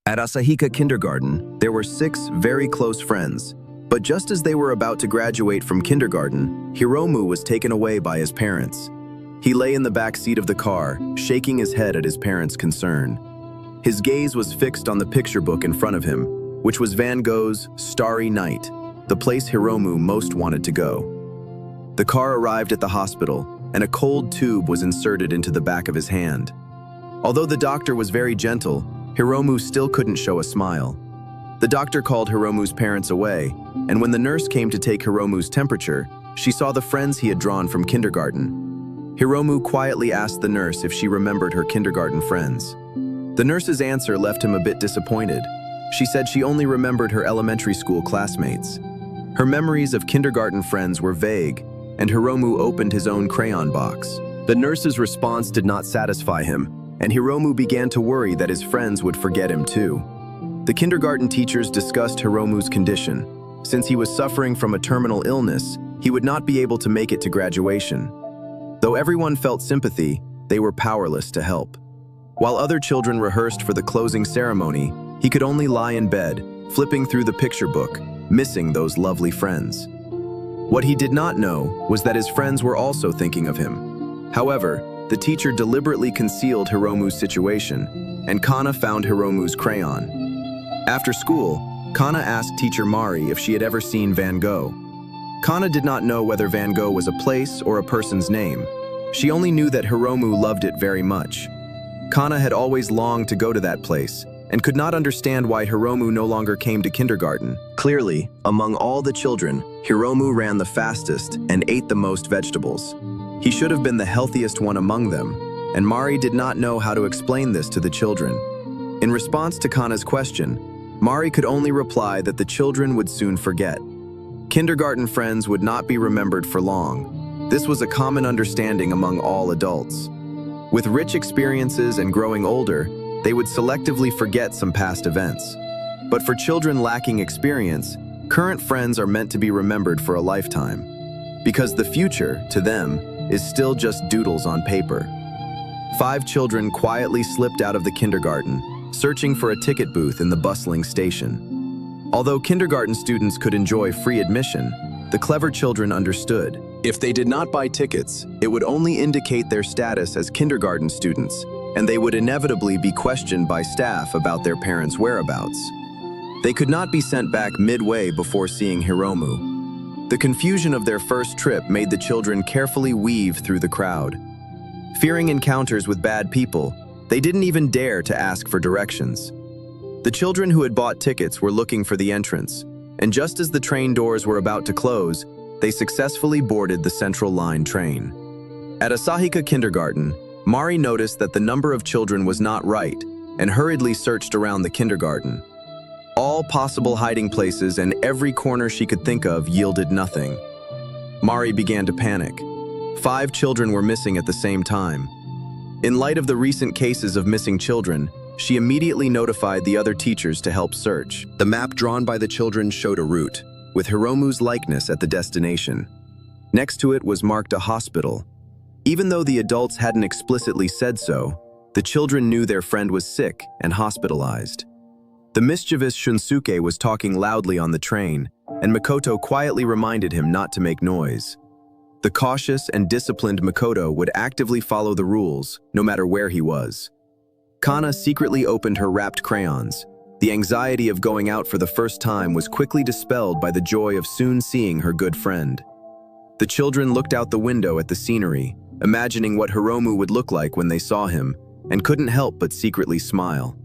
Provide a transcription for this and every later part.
At Asahika Kindergarten, there were 6 very close friends. But just as they were about to graduate from kindergarten, Hiromu was taken away by his parents. He lay in the back seat of the car, shaking his head at his parents' concern. His gaze was fixed on the picture book in front of him, which was Van Gogh's Starry Night, the place Hiromu most wanted to go. The car arrived at the hospital, and a cold tube was inserted into the back of his hand. Although the doctor was very gentle, Hiromu still couldn't show a smile. The doctor called Hiromu's parents away, and when the nurse came to take Hiromu's temperature, she saw the friends he had drawn from kindergarten. Hiromu quietly asked the nurse if she remembered her kindergarten friends. The nurse's answer left him a bit disappointed. She said she only remembered her elementary school classmates. Her memories of kindergarten friends were vague, and Hiromu opened his own crayon box. The nurse's response did not satisfy him, and Hiromu began to worry that his friends would forget him too. The kindergarten teachers discussed Hiromu's condition. Since he was suffering from a terminal illness, he would not be able to make it to graduation. Though everyone felt sympathy, they were powerless to help. While other children rehearsed for the closing ceremony, he could only lie in bed, flipping through the picture book, missing those lovely friends. What he did not know was that his friends were also thinking of him. However, the teacher deliberately concealed Hiromu's situation, and Kana found Hiromu's crayon. After school, Kana asked teacher Mari if she had ever seen Van Gogh. Kana did not know whether Van Gogh was a place or a person's name. She only knew that Hiromu loved it very much. Kana had always longed to go to that place, and could not understand why Hiromu no longer came to kindergarten. Clearly, among all the children, Hiromu ran the fastest and ate the most vegetables. He should have been the healthiest one among them, and Mari did not know how to explain this to the children. In response to Kana's question, Mari could only reply that the children would soon forget. Kindergarten friends would not be remembered for long. This was a common understanding among all adults. With rich experiences and growing older, they would selectively forget some past events. But for children lacking experience, current friends are meant to be remembered for a lifetime. Because the future, to them, is still just doodles on paper. 5 children quietly slipped out of the kindergarten, searching for a ticket booth in the bustling station. Although kindergarten students could enjoy free admission, the clever children understood. If they did not buy tickets, it would only indicate their status as kindergarten students, and they would inevitably be questioned by staff about their parents' whereabouts. They could not be sent back midway before seeing Hiromu. The confusion of their first trip made the children carefully weave through the crowd. Fearing encounters with bad people, they didn't even dare to ask for directions. The children who had bought tickets were looking for the entrance, and just as the train doors were about to close, they successfully boarded the Central Line train. At Asahika Kindergarten, Mari noticed that the number of children was not right and hurriedly searched around the kindergarten. All possible hiding places and every corner she could think of yielded nothing. Mari began to panic. 5 children were missing at the same time. In light of the recent cases of missing children, she immediately notified the other teachers to help search. The map drawn by the children showed a route, with Hiromu's likeness at the destination. Next to it was marked a hospital. Even though the adults hadn't explicitly said so, the children knew their friend was sick and hospitalized. The mischievous Shunsuke was talking loudly on the train, and Makoto quietly reminded him not to make noise. The cautious and disciplined Makoto would actively follow the rules, no matter where he was. Kana secretly opened her wrapped crayons. The anxiety of going out for the first time was quickly dispelled by the joy of soon seeing her good friend. The children looked out the window at the scenery, imagining what Hiromu would look like when they saw him, and couldn't help but secretly smile.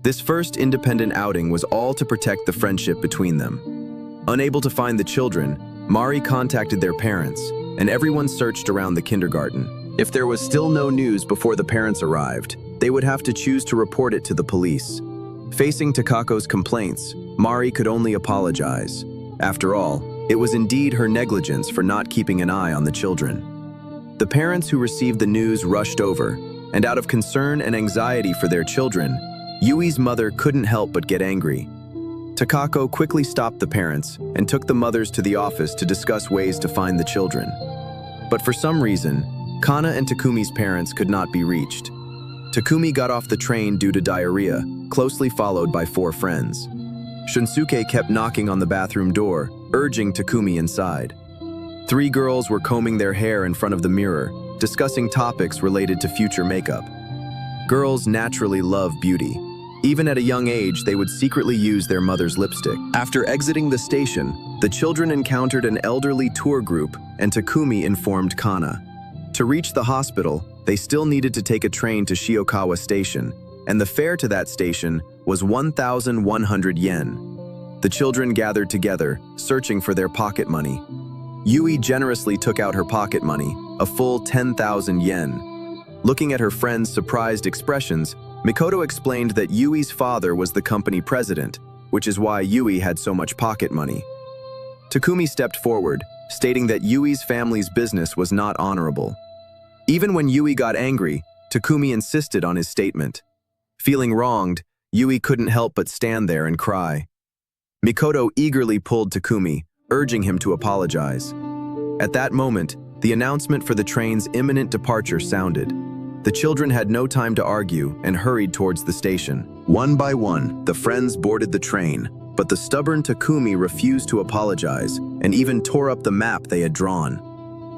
This first independent outing was all to protect the friendship between them. Unable to find the children, Mari contacted their parents, and everyone searched around the kindergarten. If there was still no news before the parents arrived, they would have to choose to report it to the police. Facing Takako's complaints, Mari could only apologize. After all, it was indeed her negligence for not keeping an eye on the children. The parents who received the news rushed over, and out of concern and anxiety for their children, Yui's mother couldn't help but get angry. Takako quickly stopped the parents and took the mothers to the office to discuss ways to find the children. But for some reason, Kana and Takumi's parents could not be reached. Takumi got off the train due to diarrhea, closely followed by 4 friends. Shunsuke kept knocking on the bathroom door, urging Takumi inside. 3 girls were combing their hair in front of the mirror, discussing topics related to future makeup. Girls naturally love beauty. Even at a young age, they would secretly use their mother's lipstick. After exiting the station, the children encountered an elderly tour group, and Takumi informed Kana. To reach the hospital, they still needed to take a train to Shiokawa Station, and the fare to that station was 1,100 yen. The children gathered together, searching for their pocket money. Yui generously took out her pocket money, a full 10,000 yen. Looking at her friend's surprised expressions, Mikoto explained that Yui's father was the company president, which is why Yui had so much pocket money. Takumi stepped forward, stating that Yui's family's business was not honorable. Even when Yui got angry, Takumi insisted on his statement. Feeling wronged, Yui couldn't help but stand there and cry. Mikoto eagerly pulled Takumi, urging him to apologize. At that moment, the announcement for the train's imminent departure sounded. The children had no time to argue and hurried towards the station. One by one, the friends boarded the train, but the stubborn Takumi refused to apologize and even tore up the map they had drawn.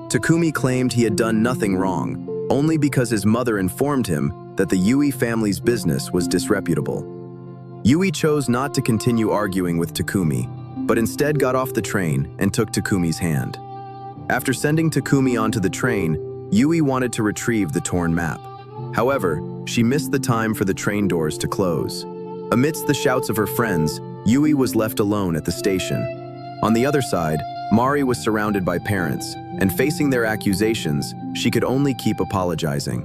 Takumi claimed he had done nothing wrong, only because his mother informed him that the Yui family's business was disreputable. Yui chose not to continue arguing with Takumi, but instead got off the train and took Takumi's hand. After sending Takumi onto the train, Yui wanted to retrieve the torn map. However, she missed the time for the train doors to close. Amidst the shouts of her friends, Yui was left alone at the station. On the other side, Mari was surrounded by parents, and facing their accusations, she could only keep apologizing.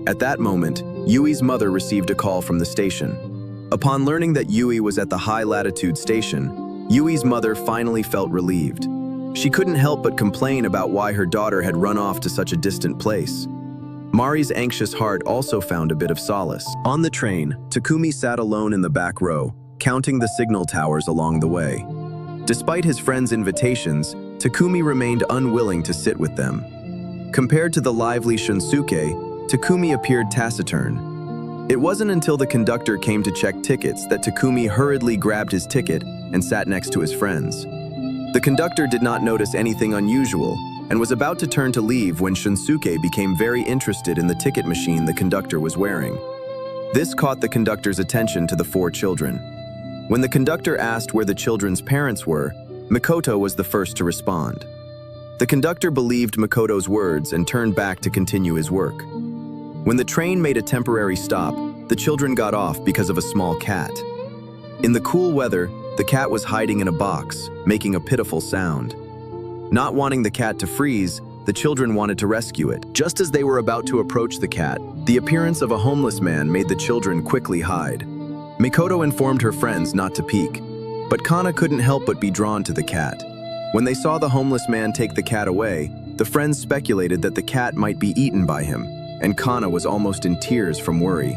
At that moment, Yui's mother received a call from the station. Upon learning that Yui was at the high-latitude station, Yui's mother finally felt relieved. She couldn't help but complain about why her daughter had run off to such a distant place. Mari's anxious heart also found a bit of solace. On the train, Takumi sat alone in the back row, counting the signal towers along the way. Despite his friends' invitations, Takumi remained unwilling to sit with them. Compared to the lively Shunsuke, Takumi appeared taciturn. It wasn't until the conductor came to check tickets that Takumi hurriedly grabbed his ticket and sat next to his friends. The conductor did not notice anything unusual and was about to turn to leave when Shunsuke became very interested in the ticket machine the conductor was wearing. This caught the conductor's attention to the 4 children. When the conductor asked where the children's parents were, Mikoto was the first to respond. The conductor believed Mikoto's words and turned back to continue his work. When the train made a temporary stop, the children got off because of a small cat. In the cool weather, the cat was hiding in a box, making a pitiful sound. Not wanting the cat to freeze, the children wanted to rescue it. Just as they were about to approach the cat, the appearance of a homeless man made the children quickly hide. Mikoto informed her friends not to peek, but Kana couldn't help but be drawn to the cat. When they saw the homeless man take the cat away, the friends speculated that the cat might be eaten by him, and Kana was almost in tears from worry.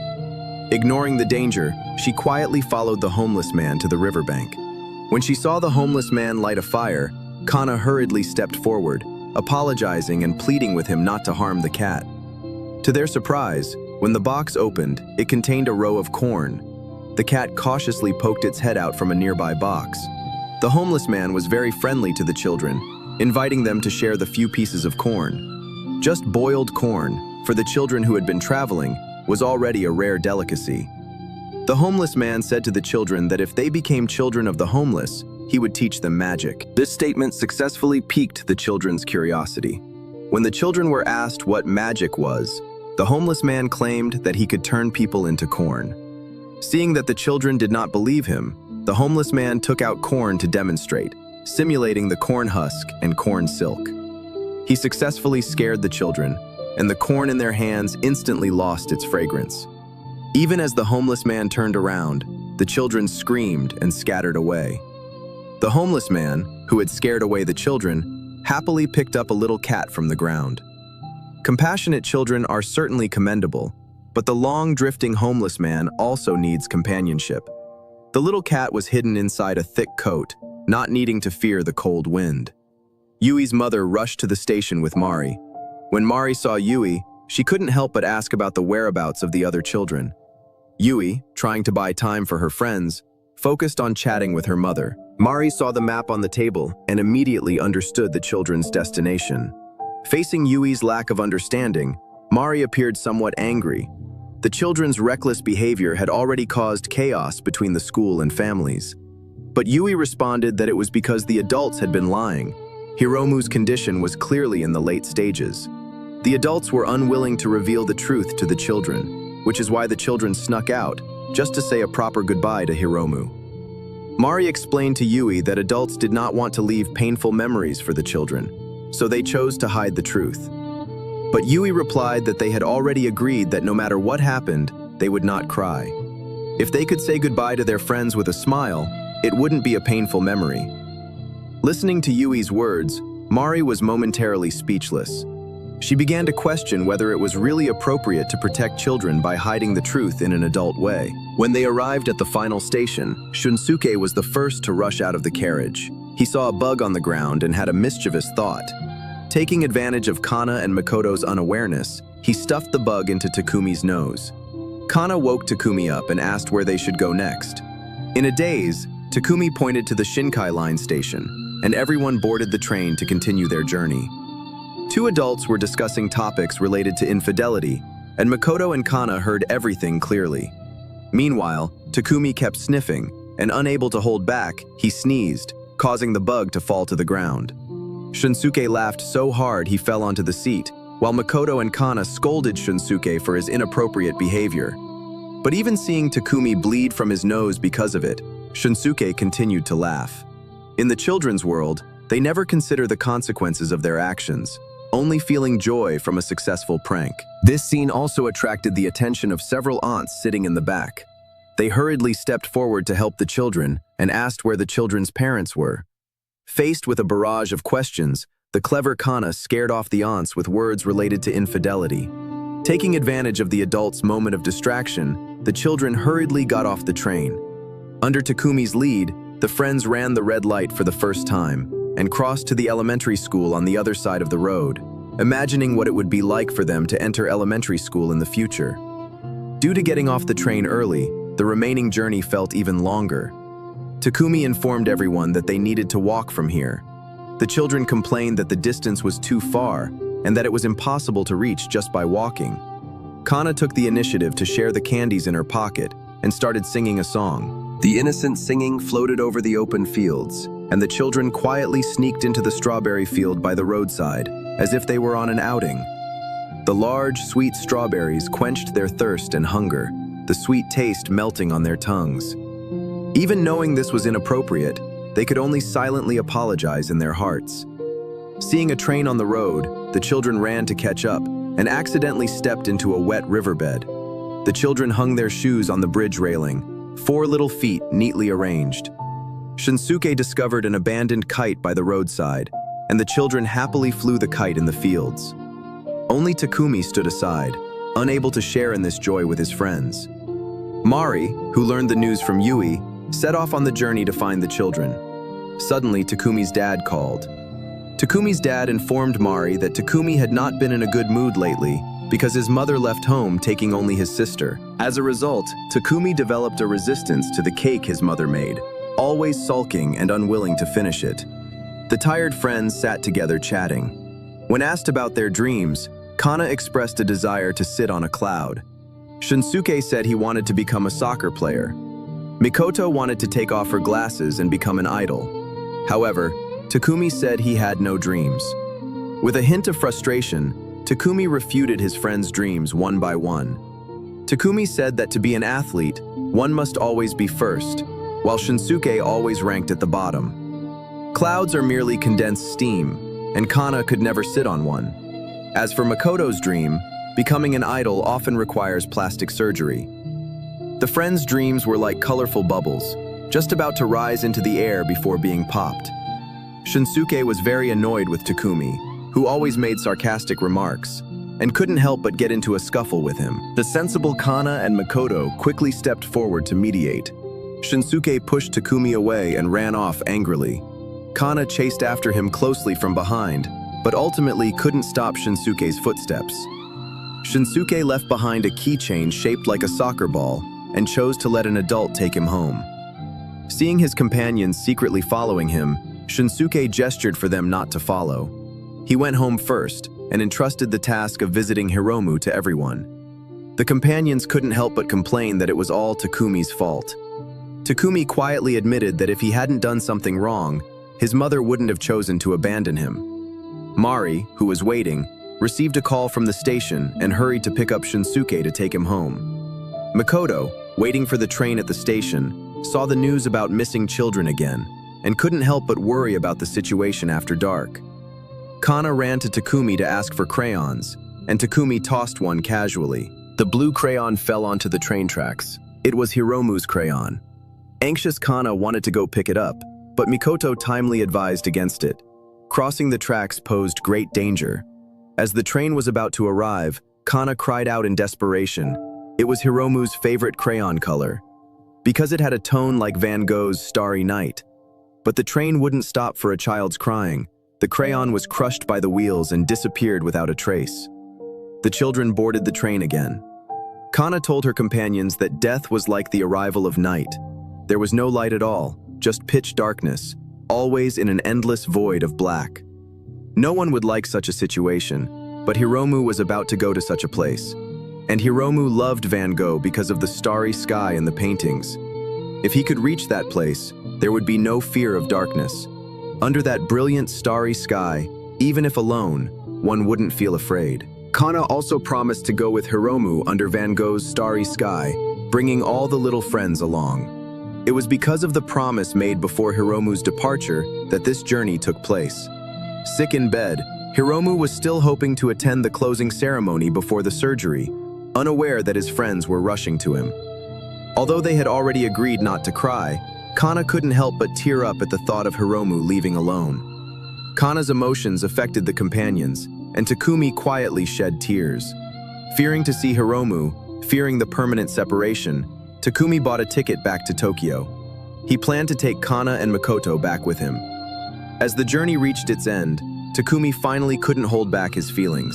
Ignoring the danger, she quietly followed the homeless man to the riverbank. When she saw the homeless man light a fire, Kana hurriedly stepped forward, apologizing and pleading with him not to harm the cat. To their surprise, when the box opened, it contained a row of corn. The cat cautiously poked its head out from a nearby box. The homeless man was very friendly to the children, inviting them to share the few pieces of corn. Just boiled corn, for the children who had been traveling, was already a rare delicacy. The homeless man said to the children that if they became children of the homeless, he would teach them magic. This statement successfully piqued the children's curiosity. When the children were asked what magic was, the homeless man claimed that he could turn people into corn. Seeing that the children did not believe him, the homeless man took out corn to demonstrate, simulating the corn husk and corn silk. He successfully scared the children, and the corn in their hands instantly lost its fragrance. Even as the homeless man turned around, the children screamed and scattered away. The homeless man, who had scared away the children, happily picked up a little cat from the ground. Compassionate children are certainly commendable, but the long drifting homeless man also needs companionship. The little cat was hidden inside a thick coat, not needing to fear the cold wind. Yui's mother rushed to the station with Mari. When Mari saw Yui, she couldn't help but ask about the whereabouts of the other children. Yui, trying to buy time for her friends, focused on chatting with her mother. Mari saw the map on the table and immediately understood the children's destination. Facing Yui's lack of understanding, Mari appeared somewhat angry. The children's reckless behavior had already caused chaos between the school and families. But Yui responded that it was because the adults had been lying. Hiromu's condition was clearly in the late stages. The adults were unwilling to reveal the truth to the children, which is why the children snuck out, just to say a proper goodbye to Hiromu. Mari explained to Yui that adults did not want to leave painful memories for the children, so they chose to hide the truth. But Yui replied that they had already agreed that no matter what happened, they would not cry. If they could say goodbye to their friends with a smile, it wouldn't be a painful memory. Listening to Yui's words, Mari was momentarily speechless. She began to question whether it was really appropriate to protect children by hiding the truth in an adult way. When they arrived at the final station, Shunsuke was the first to rush out of the carriage. He saw a bug on the ground and had a mischievous thought. Taking advantage of Kana and Makoto's unawareness, he stuffed the bug into Takumi's nose. Kana woke Takumi up and asked where they should go next. In a daze, Takumi pointed to the Shinkai line station, and everyone boarded the train to continue their journey. Two adults were discussing topics related to infidelity, and Makoto and Kana heard everything clearly. Meanwhile, Takumi kept sniffing, and unable to hold back, he sneezed, causing the bug to fall to the ground. Shunsuke laughed so hard he fell onto the seat, while Makoto and Kana scolded Shunsuke for his inappropriate behavior. But even seeing Takumi bleed from his nose because of it, Shunsuke continued to laugh. In the children's world, they never consider the consequences of their actions, only feeling joy from a successful prank. This scene also attracted the attention of several aunts sitting in the back. They hurriedly stepped forward to help the children and asked where the children's parents were. Faced with a barrage of questions, the clever Kana scared off the aunts with words related to infidelity. Taking advantage of the adults' moment of distraction, the children hurriedly got off the train. Under Takumi's lead, the friends ran the red light for the first time and crossed to the elementary school on the other side of the road, imagining what it would be like for them to enter elementary school in the future. Due to getting off the train early, the remaining journey felt even longer. Takumi informed everyone that they needed to walk from here. The children complained that the distance was too far and that it was impossible to reach just by walking. Kana took the initiative to share the candies in her pocket and started singing a song. The innocent singing floated over the open fields, and the children quietly sneaked into the strawberry field by the roadside, as if they were on an outing. The large, sweet strawberries quenched their thirst and hunger, the sweet taste melting on their tongues. Even knowing this was inappropriate, they could only silently apologize in their hearts. Seeing a train on the road, the children ran to catch up and accidentally stepped into a wet riverbed. The children hung their shoes on the bridge railing, 4 little feet neatly arranged. Shunsuke discovered an abandoned kite by the roadside, and the children happily flew the kite in the fields. Only Takumi stood aside, unable to share in this joy with his friends. Mari, who learned the news from Yui, set off on the journey to find the children. Suddenly, Takumi's dad called. Takumi's dad informed Mari that Takumi had not been in a good mood lately because his mother left home taking only his sister. As a result, Takumi developed a resistance to the cake his mother made, always sulking and unwilling to finish it. The tired friends sat together chatting. When asked about their dreams, Kana expressed a desire to sit on a cloud. Shunsuke said he wanted to become a soccer player. Mikoto wanted to take off her glasses and become an idol. However, Takumi said he had no dreams. With a hint of frustration, Takumi refuted his friends' dreams one by one. Takumi said that to be an athlete, one must always be first, while Shunsuke always ranked at the bottom. Clouds are merely condensed steam, and Kana could never sit on one. As for Makoto's dream, becoming an idol often requires plastic surgery. The friends' dreams were like colorful bubbles, just about to rise into the air before being popped. Shunsuke was very annoyed with Takumi, who always made sarcastic remarks, and couldn't help but get into a scuffle with him. The sensible Kana and Makoto quickly stepped forward to mediate. Shunsuke pushed Takumi away and ran off angrily. Kana chased after him closely from behind, but ultimately couldn't stop Shunsuke's footsteps. Shunsuke left behind a keychain shaped like a soccer ball and chose to let an adult take him home. Seeing his companions secretly following him, Shunsuke gestured for them not to follow. He went home first and entrusted the task of visiting Hiromu to everyone. The companions couldn't help but complain that it was all Takumi's fault. Takumi quietly admitted that if he hadn't done something wrong, his mother wouldn't have chosen to abandon him. Mari, who was waiting, received a call from the station and hurried to pick up Shunsuke to take him home. Makoto, waiting for the train at the station, saw the news about missing children again and couldn't help but worry about the situation after dark. Kana ran to Takumi to ask for crayons, and Takumi tossed one casually. The blue crayon fell onto the train tracks. It was Hiromu's crayon. Anxious Kana wanted to go pick it up, but Mikoto timely advised against it. Crossing the tracks posed great danger. As the train was about to arrive, Kana cried out in desperation. It was Hiromu's favorite crayon color, because it had a tone like Van Gogh's Starry Night. But the train wouldn't stop for a child's crying. The crayon was crushed by the wheels and disappeared without a trace. The children boarded the train again. Kana told her companions that death was like the arrival of night. There was no light at all, just pitch darkness, always in an endless void of black. No one would like such a situation, but Hiromu was about to go to such a place. And Hiromu loved Van Gogh because of the starry sky in the paintings. If he could reach that place, there would be no fear of darkness. Under that brilliant starry sky, even if alone, one wouldn't feel afraid. Kana also promised to go with Hiromu under Van Gogh's starry sky, bringing all the little friends along. It was because of the promise made before Hiromu's departure that this journey took place. Sick in bed, Hiromu was still hoping to attend the closing ceremony before the surgery, unaware that his friends were rushing to him. Although they had already agreed not to cry, Kana couldn't help but tear up at the thought of Hiromu leaving alone. Kana's emotions affected the companions, and Takumi quietly shed tears. Fearing to see Hiromu, fearing the permanent separation, Takumi bought a ticket back to Tokyo. He planned to take Kana and Makoto back with him. As the journey reached its end, Takumi finally couldn't hold back his feelings.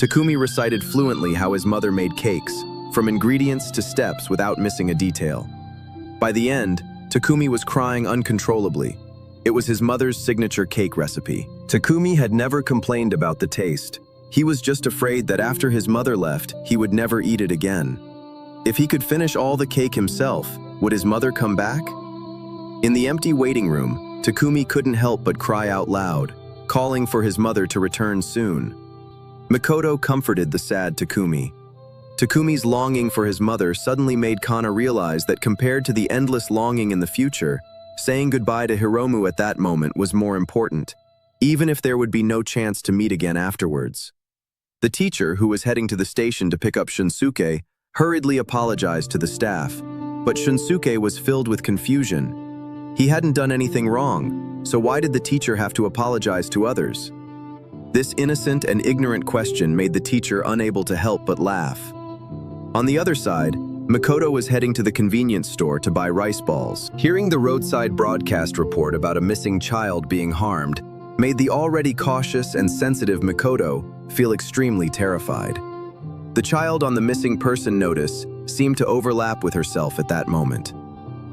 Takumi recited fluently how his mother made cakes, from ingredients to steps without missing a detail. By the end, Takumi was crying uncontrollably. It was his mother's signature cake recipe. Takumi had never complained about the taste. He was just afraid that after his mother left, he would never eat it again. If he could finish all the cake himself, would his mother come back? In the empty waiting room, Takumi couldn't help but cry out loud, calling for his mother to return soon. Makoto comforted the sad Takumi. Takumi's longing for his mother suddenly made Kana realize that compared to the endless longing in the future, saying goodbye to Hiromu at that moment was more important, even if there would be no chance to meet again afterwards. The teacher, who was heading to the station to pick up Shunsuke, hurriedly apologized to the staff, but Shunsuke was filled with confusion. He hadn't done anything wrong, so why did the teacher have to apologize to others? This innocent and ignorant question made the teacher unable to help but laugh. On the other side, Makoto was heading to the convenience store to buy rice balls. Hearing the roadside broadcast report about a missing child being harmed made the already cautious and sensitive Makoto feel extremely terrified. The child on the missing person notice seemed to overlap with herself at that moment.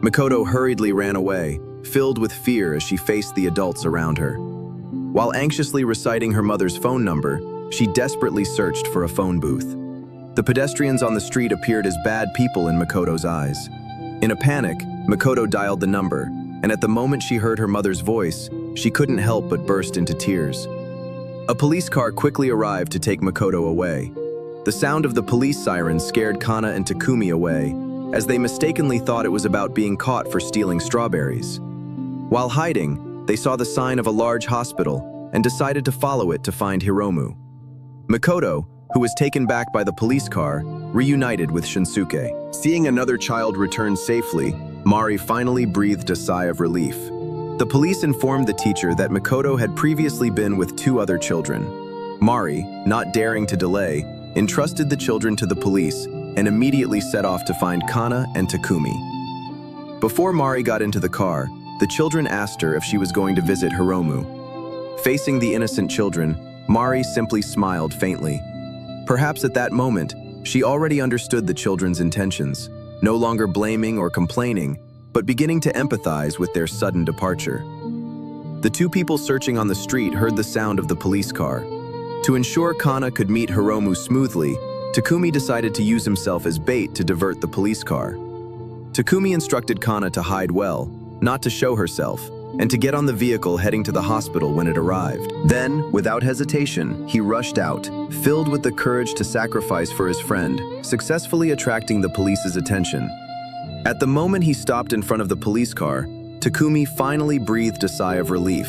Makoto hurriedly ran away, filled with fear as she faced the adults around her. While anxiously reciting her mother's phone number, she desperately searched for a phone booth. The pedestrians on the street appeared as bad people in Makoto's eyes. In a panic, Makoto dialed the number, and at the moment she heard her mother's voice, she couldn't help but burst into tears. A police car quickly arrived to take Makoto away. The sound of the police siren scared Kana and Takumi away, as they mistakenly thought it was about being caught for stealing strawberries. While hiding, they saw the sign of a large hospital and decided to follow it to find Hiromu. Makoto, who was taken back by the police car, reunited with Shunsuke. Seeing another child return safely, Mari finally breathed a sigh of relief. The police informed the teacher that Makoto had previously been with 2 other children. Mari, not daring to delay, entrusted the children to the police and immediately set off to find Kana and Takumi. Before Mari got into the car, the children asked her if she was going to visit Hiromu. Facing the innocent children, Mari simply smiled faintly. Perhaps at that moment, she already understood the children's intentions. no longer blaming or complaining, but beginning to empathize with their sudden departure. The two people searching on the street heard the sound of the police car. To ensure Kana could meet Hiromu smoothly, Takumi decided to use himself as bait to divert the police car. Takumi instructed Kana to hide well, not to show herself, and to get on the vehicle heading to the hospital when it arrived. Then, without hesitation, he rushed out, filled with the courage to sacrifice for his friend, successfully attracting the police's attention. At the moment he stopped in front of the police car, Takumi finally breathed a sigh of relief.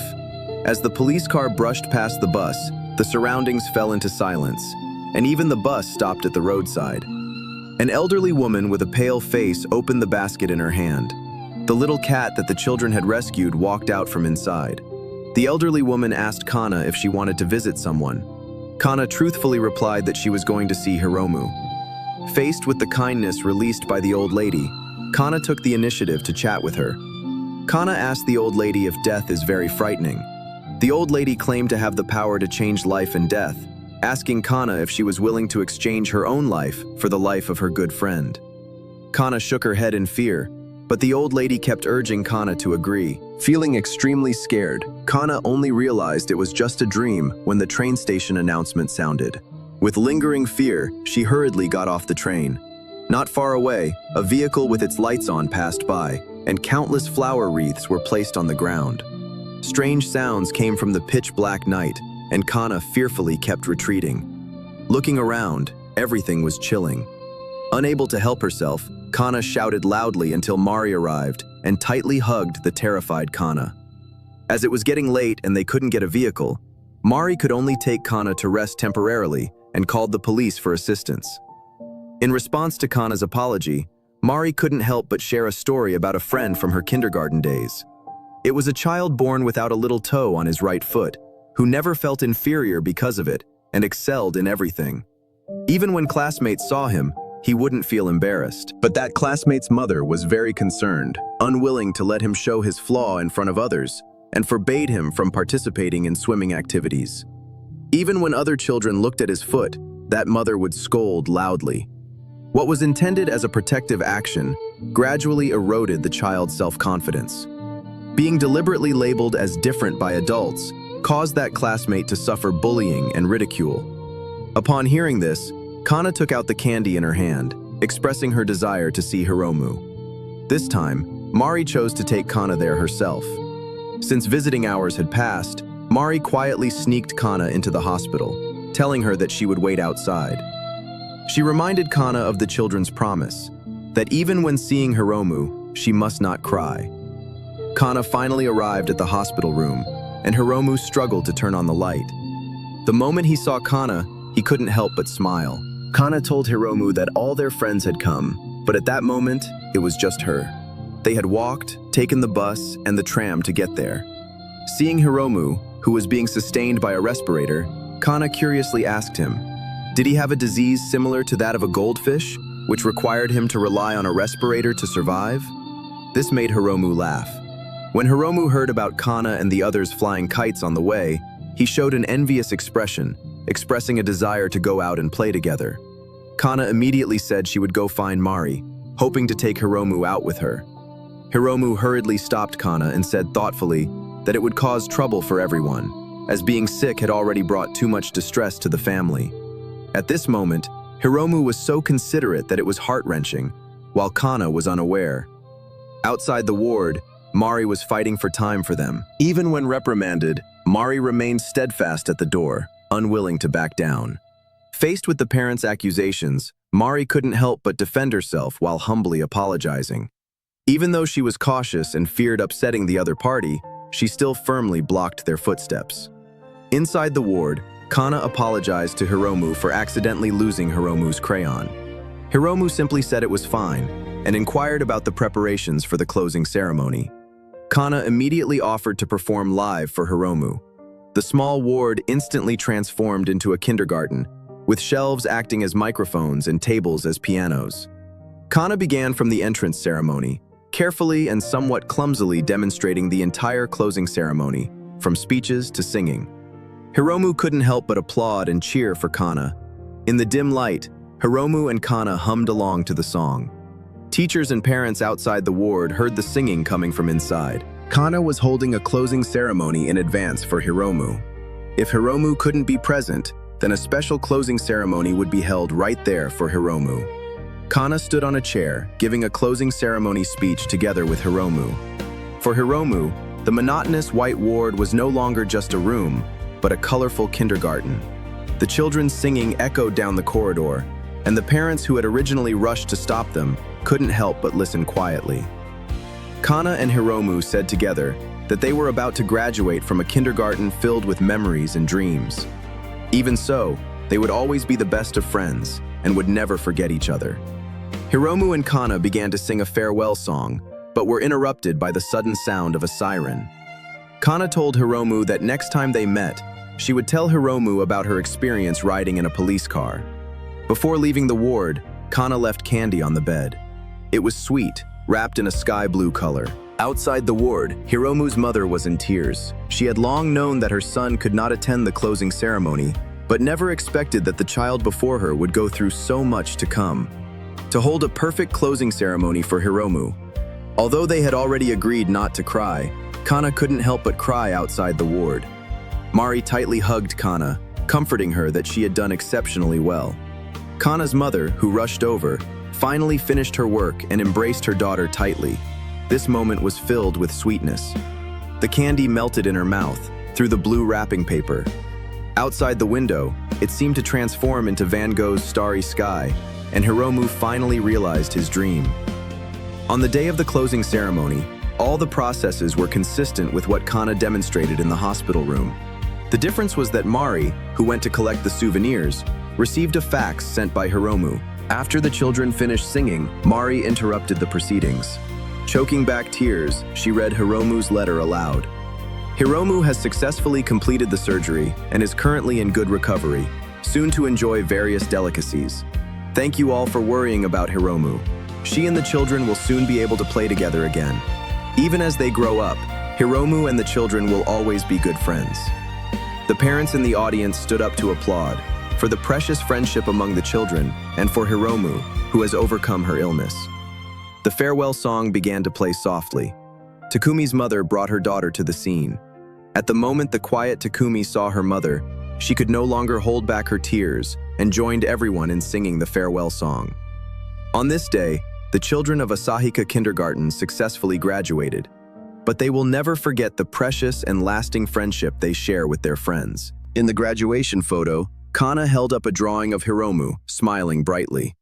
As the police car brushed past the bus, the surroundings fell into silence, and even the bus stopped at the roadside. An elderly woman with a pale face opened the basket in her hand. The little cat that the children had rescued walked out from inside. The elderly woman asked Kana if she wanted to visit someone. Kana truthfully replied that she was going to see Hiromu. Faced with the kindness released by the old lady, Kana took the initiative to chat with her. Kana asked the old lady if death is very frightening. The old lady claimed to have the power to change life and death, asking Kana if she was willing to exchange her own life for the life of her good friend. Kana shook her head in fear, but the old lady kept urging Kana to agree. Feeling extremely scared, Kana only realized it was just a dream when the train station announcement sounded. With lingering fear, she hurriedly got off the train. Not far away, a vehicle with its lights on passed by, and countless flower wreaths were placed on the ground. Strange sounds came from the pitch-black night, and Kana fearfully kept retreating. Looking around, everything was chilling. Unable to help herself, Kana shouted loudly until Mari arrived and tightly hugged the terrified Kana. As it was getting late and they couldn't get a vehicle, Mari could only take Kana to rest temporarily and called the police for assistance. In response to Kana's apology, Mari couldn't help but share a story about a friend from her kindergarten days. It was a child born without a little toe on his right foot, who never felt inferior because of it and excelled in everything. Even when classmates saw him, he wouldn't feel embarrassed. But that classmate's mother was very concerned, unwilling to let him show his flaw in front of others, and forbade him from participating in swimming activities. Even when other children looked at his foot, that mother would scold loudly. What was intended as a protective action gradually eroded the child's self-confidence. Being deliberately labeled as different by adults caused that classmate to suffer bullying and ridicule. Upon hearing this, Kana took out the candy in her hand, expressing her desire to see Hiromu. This time, Mari chose to take Kana there herself. Since visiting hours had passed, Mari quietly sneaked Kana into the hospital, telling her that she would wait outside. She reminded Kana of the children's promise, that even when seeing Hiromu, she must not cry. Kana finally arrived at the hospital room, and Hiromu struggled to turn on the light. The moment he saw Kana, he couldn't help but smile. Kana told Hiromu that all their friends had come, but at that moment, it was just her. They had walked, taken the bus, and the tram to get there. Seeing Hiromu, who was being sustained by a respirator, Kana curiously asked him, did he have a disease similar to that of a goldfish, which required him to rely on a respirator to survive? This made Hiromu laugh. When Hiromu heard about Kana and the others flying kites on the way, he showed an envious expression, expressing a desire to go out and play together. Kana immediately said she would go find Mari, hoping to take Hiromu out with her. Hiromu hurriedly stopped Kana and said thoughtfully that it would cause trouble for everyone, as being sick had already brought too much distress to the family. At this moment, Hiromu was so considerate that it was heart-wrenching, while Kana was unaware. Outside the ward, Mari was fighting for time for them. Even when reprimanded, Mari remained steadfast at the door, unwilling to back down. Faced with the parents' accusations, Mari couldn't help but defend herself while humbly apologizing. Even though she was cautious and feared upsetting the other party, she still firmly blocked their footsteps. Inside the ward, Kana apologized to Hiromu for accidentally losing Hiromu's crayon. Hiromu simply said it was fine and inquired about the preparations for the closing ceremony. Kana immediately offered to perform live for Hiromu. The small ward instantly transformed into a kindergarten, with shelves acting as microphones and tables as pianos. Kana began from the entrance ceremony, carefully and somewhat clumsily demonstrating the entire closing ceremony, from speeches to singing. Hiromu couldn't help but applaud and cheer for Kana. In the dim light, Hiromu and Kana hummed along to the song. Teachers and parents outside the ward heard the singing coming from inside. Kana was holding a closing ceremony in advance for Hiromu. If Hiromu couldn't be present, then a special closing ceremony would be held right there for Hiromu. Kana stood on a chair, giving a closing ceremony speech together with Hiromu. For Hiromu, the monotonous white ward was no longer just a room, but a colorful kindergarten. The children's singing echoed down the corridor, and the parents who had originally rushed to stop them couldn't help but listen quietly. Kana and Hiromu said together that they were about to graduate from a kindergarten filled with memories and dreams. Even so, they would always be the best of friends and would never forget each other. Hiromu and Kana began to sing a farewell song, but were interrupted by the sudden sound of a siren. Kana told Hiromu that next time they met, she would tell Hiromu about her experience riding in a police car. Before leaving the ward, Kana left candy on the bed. It was sweet, wrapped in a sky blue color. Outside the ward, Hiromu's mother was in tears. She had long known that her son could not attend the closing ceremony, but never expected that the child before her would go through so much to come. To hold a perfect closing ceremony for Hiromu. Although they had already agreed not to cry, Kana couldn't help but cry outside the ward. Mari tightly hugged Kana, comforting her that she had done exceptionally well. Kana's mother, who rushed over, finally finished her work and embraced her daughter tightly. This moment was filled with sweetness. The candy melted in her mouth, through the blue wrapping paper. Outside the window, it seemed to transform into Van Gogh's starry sky, and Hiromu finally realized his dream. On the day of the closing ceremony, all the processes were consistent with what Kana demonstrated in the hospital room. The difference was that Mari, who went to collect the souvenirs, received a fax sent by Hiromu. After the children finished singing, Mari interrupted the proceedings. Choking back tears, she read Hiromu's letter aloud. Hiromu has successfully completed the surgery and is currently in good recovery, soon to enjoy various delicacies. Thank you all for worrying about Hiromu. She and the children will soon be able to play together again. Even as they grow up, Hiromu and the children will always be good friends. The parents in the audience stood up to applaud for the precious friendship among the children and for Hiromu, who has overcome her illness. The farewell song began to play softly. Takumi's mother brought her daughter to the scene. At the moment the quiet Takumi saw her mother, she could no longer hold back her tears and joined everyone in singing the farewell song. On this day, the children of Asahika Kindergarten successfully graduated, but they will never forget the precious and lasting friendship they share with their friends. In the graduation photo, Kana held up a drawing of Hiromu, smiling brightly.